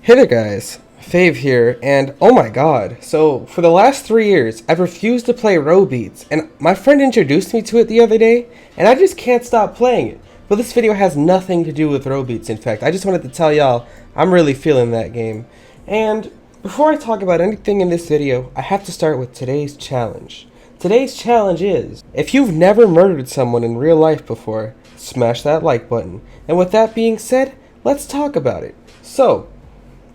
Hey there guys, Fave here, and oh my god, so for the last 3 years, I've refused to play Roblox, and my friend introduced me to it the other day, and I just can't stop playing it. But this video has nothing to do with Roblox, in fact, I just wanted to tell y'all, I'm really feeling that game. And before I talk about anything in this video, I have to start with today's challenge. Today's challenge is, if you've never murdered someone in real life before, smash that like button. And with that being said, let's talk about it. So,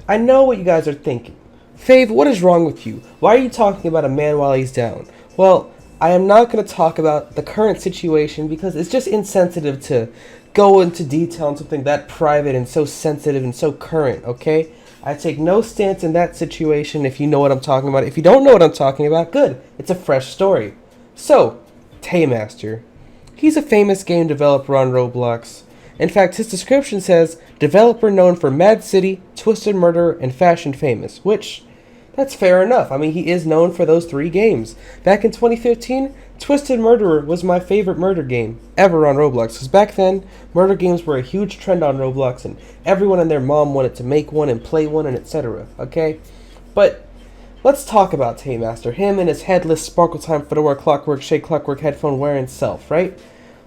I know what you guys are thinking. Fave, what is wrong with you? Why are you talking about a man while he's down? Well, I am not going to talk about the current situation because it's just insensitive to go into detail on something that private and so sensitive and so current, okay? I take no stance in that situation if you know what I'm talking about. If you don't know what I'm talking about, good. It's a fresh story. So, Taymaster. He's a famous game developer on Roblox. In fact, his description says, developer known for Mad City, Twisted Murder, and Fashion Famous, which, that's fair enough. I mean, he is known for those 3 games. Back in 2015, Twisted Murderer was my favorite murder game ever on Roblox, because back then, murder games were a huge trend on Roblox, and everyone and their mom wanted to make one and play one, and etc., okay? But, let's talk about Taymaster, him and his headless sparkle time fedora clockwork shake clockwork headphone wearing self, right?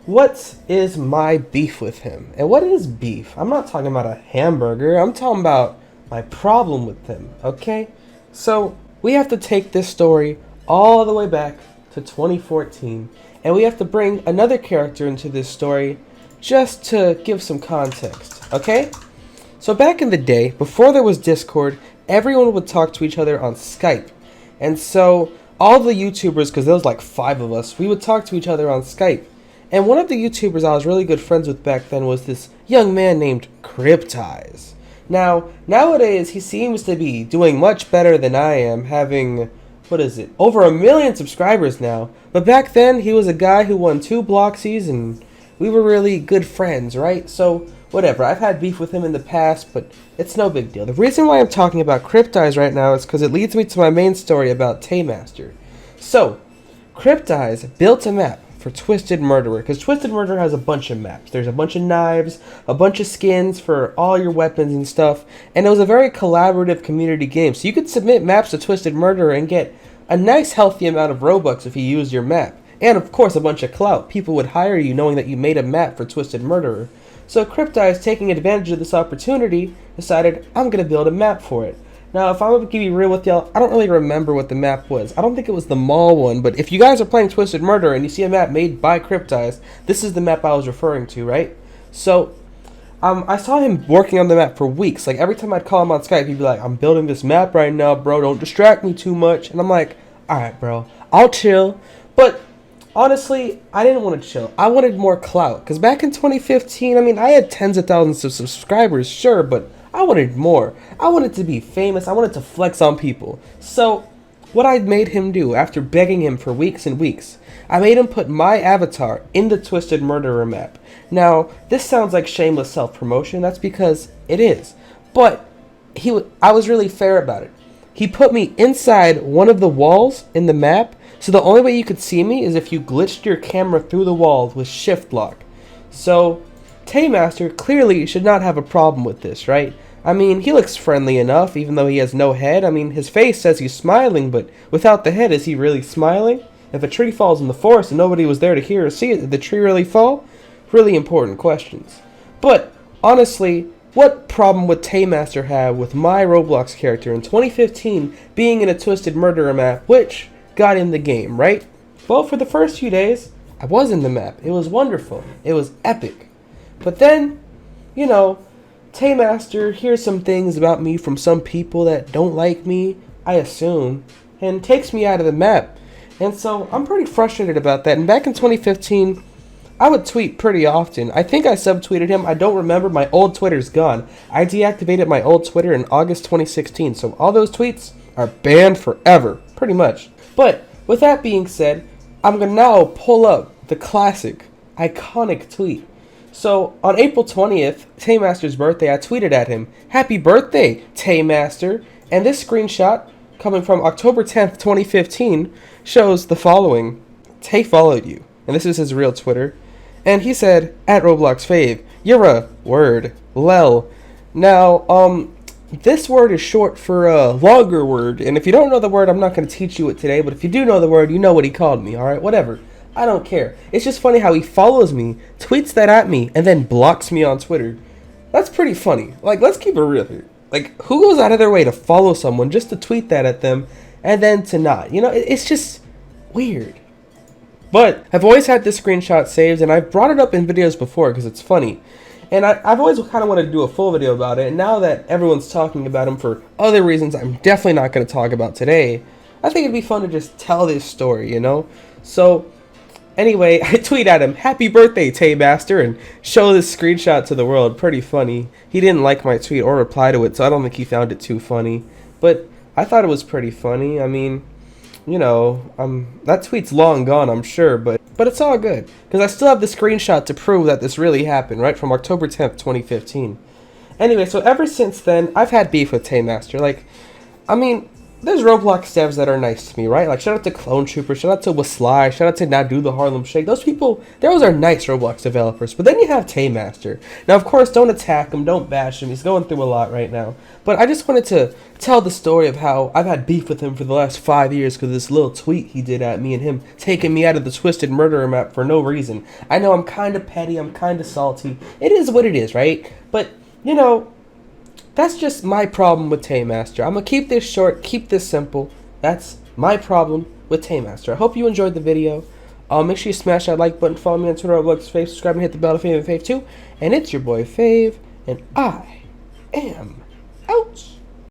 What is my beef with him? And what is beef? I'm not talking about a hamburger. I'm talking about my problem with him, okay? So, we have to take this story all the way back to 2014. And we have to bring another character into this story just to give some context, okay? So back in the day, before there was Discord, everyone would talk to each other on Skype. And so, all the YouTubers, because there was like 5 of us, we would talk to each other on Skype. And one of the YouTubers I was really good friends with back then was this young man named Cryptize. Now, nowadays, he seems to be doing much better than I am, having, over 1 million subscribers now. But back then, he was a guy who won 2 Bloxies, and we were really good friends, right? So, whatever, I've had beef with him in the past, but it's no big deal. The reason why I'm talking about Cryptize right now is because it leads me to my main story about Taymaster. So, Cryptize built a map for Twisted Murderer, because Twisted Murderer has a bunch of maps. There's a bunch of knives, a bunch of skins for all your weapons and stuff, and it was a very collaborative community game. So you could submit maps to Twisted Murderer and get a nice healthy amount of Robux if you used your map. And of course a bunch of clout. People would hire you knowing that you made a map for Twisted Murderer. So Cryptize, taking advantage of this opportunity, decided, I'm going to build a map for it. Now, if I'm going to be real with y'all, I don't really remember what the map was. I don't think it was the mall one, but if you guys are playing Twisted Murder and you see a map made by Cryptize, this is the map I was referring to, right? So, I saw him working on the map for weeks. Like, every time I'd call him on Skype, he'd be like, I'm building this map right now, bro. Don't distract me too much. And I'm like, alright, bro. I'll chill. But, honestly, I didn't want to chill. I wanted more clout. Because back in 2015, I mean, I had tens of thousands of subscribers, sure, but I wanted more. I wanted to be famous. I wanted to flex on people. So, what I made him do, after begging him for weeks and weeks, I made him put my avatar in the Twisted Murderer map. Now, this sounds like shameless self-promotion. That's because it is. But I was really fair about it. He put me inside one of the walls in the map, so the only way you could see me is if you glitched your camera through the wall with shift lock. So, Taymaster clearly should not have a problem with this, right? I mean, he looks friendly enough, even though he has no head. I mean, his face says he's smiling, but without the head, is he really smiling? If a tree falls in the forest and nobody was there to hear or see it, did the tree really fall? Really important questions. But, honestly, what problem would Taymaster have with my Roblox character in 2015 being in a Twisted Murderer map, which got in the game, right? Well, for the first few days, I was in the map. It was wonderful. It was epic. But then, you know, Taymaster hears some things about me from some people that don't like me, I assume, and takes me out of the map. And so I'm pretty frustrated about that. And back in 2015, I would tweet pretty often. I think I subtweeted him. I don't remember. My old Twitter's gone. I deactivated my old Twitter in August 2016. So all those tweets are banned forever, pretty much. But with that being said, I'm going to now pull up the classic, iconic tweet. So, on April 20th, Taymaster's birthday, I tweeted at him, "Happy birthday, Taymaster!" And this screenshot, coming from October 10th, 2015, shows the following. Tay followed you. And this is his real Twitter. And he said, at Roblox Fave, you're a word. Lel. Now, This word is short for a longer word, and if you don't know the word, I'm not going to teach you it today, but if you do know the word, you know what he called me, alright? Whatever. I don't care. It's just funny how he follows me, tweets that at me, and then blocks me on Twitter. That's pretty funny. Like, let's keep it real here. Like, who goes out of their way to follow someone just to tweet that at them, and then to not? You know, it's just weird. But I've always had this screenshot saved, and I've brought it up in videos before because it's funny. And I've always kind of wanted to do a full video about it, and now that everyone's talking about him for other reasons I'm definitely not going to talk about today, I think it'd be fun to just tell this story, you know? So, anyway, I tweet at him, "Happy birthday, Taymaster," and show this screenshot to the world. Pretty funny. He didn't like my tweet or reply to it, so I don't think he found it too funny. But I thought it was pretty funny. I mean, you know, that tweet's long gone, I'm sure, but it's all good, because I still have the screenshot to prove that this really happened, right, from October 10th, 2015. Anyway, so ever since then, I've had beef with Taymaster. Like, I mean, there's Roblox devs that are nice to me, right? Like, shout out to Clone Trooper, shout out to Wasly, shout out to Nadu the Harlem Shake. Those people, those are nice Roblox developers. But then you have Taymaster. Now, of course, don't attack him, don't bash him. He's going through a lot right now. But I just wanted to tell the story of how I've had beef with him for the last 5 years because of this little tweet he did at me and him taking me out of the Twisted Murderer map for no reason. I know I'm kind of petty, I'm kind of salty. It is what it is, right? But, you know, that's just my problem with Taymaster. I'm going to keep this short, keep this simple. That's my problem with Taymaster. I hope you enjoyed the video. Make sure you smash that like button, follow me on Twitter, Roblox, Fave, subscribe, and hit the bell to Fave and Fave 2. And it's your boy Fave, and I am